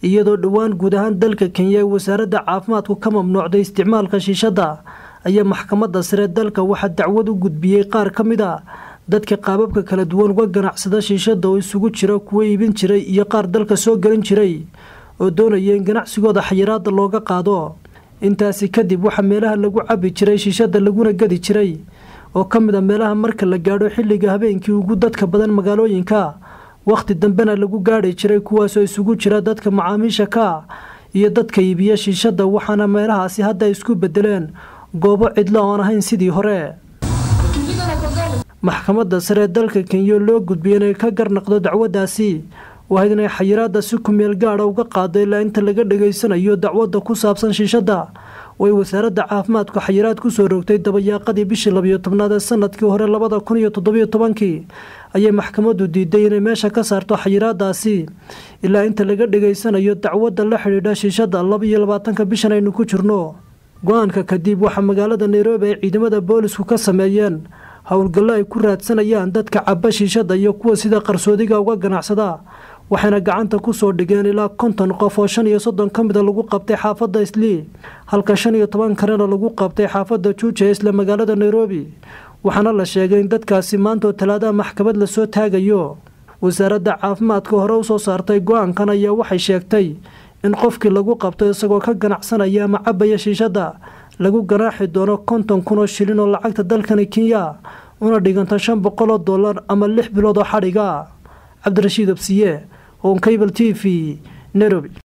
iyadoo dhawaan guud ahaan dalka Kenya wasaaradda caafimaadku ka mamnuucday isticmaalka shiishada ayaa maxkamadda sare dalka waxa dacwad u gudbiyay qaar ka mid ah dadka qaababka kala duwan uga ganacsada shiishada oo isugu jira kuwa iibin jiray iyo qaar dalka soo galin jiray oo doonaya in ganacsigooda xayiraada looga qaado. intaasi kadib waxa meelaha lagu cabi jiray shiishada laguna gadi jiray oo ka mid ah meelaha marka la gaadho xilliga habeenkii ugu dadka badan magaalooyinka waqti dambena lagu gaadhay jiray kuwaas oo isugu jira dadka macaamiisha ka iyo dadka iibiya shiishada waxaana meelahaasi hadda isku bedeleen goobo cidlo aan ahayn sidii hore. maxkamadda sare dalka Kenya loo gudbiyay inay ka garnaqdo dacwadaasi waxay inay xayiraada si ku meel gaar ah uga qaaday ilaa inta laga dhageysanayo dacwadda ku saabsan shiishada way wasaaradda caafimaadku xayiraad ku soo rogtay dabayaaqadii bishii 12 sanadkii hore 2017 ayay maxkamaddu diiday inay meesha ka saarto xayiraadaasi ilaa inta laga dhageysanayo dacwadda la xiriirta shiishada 22 bishan aynu ku jirno. go'aanka kadib waxa magaalada Nairobi ay ciidamada boolisku ka sameeyeen howlgallo ay ku raadsanayaan dadka cabba shiishada iyo kuwa sida qarsoodiga uga ganacsada waxayna gacanta ku soo dhigeen ilaa 50 qof oo 35 ka mid ah lagu qabtay xaafadda Islii halka 15 kalena lagu qabtay xaafadda Juja isla magaalada Nairobi waxaana la sheegay in dadkaasi maanta Talaada maxkamad la soo taagayo. wasaaradda caafimaadka hore u soo saartay go'aankan ayaa waxay sheegtay in qofkii lagu qabtay isagoo ka ganacsanaya ama cabaya shiishada lagu ganaaxi doono 50,000 shilin oo lacagta dalkan Kenya una dhiganta $500 ama 6 bilood oo xadhiga. Cabdirashiid Absiye on Cable TV Nairobi.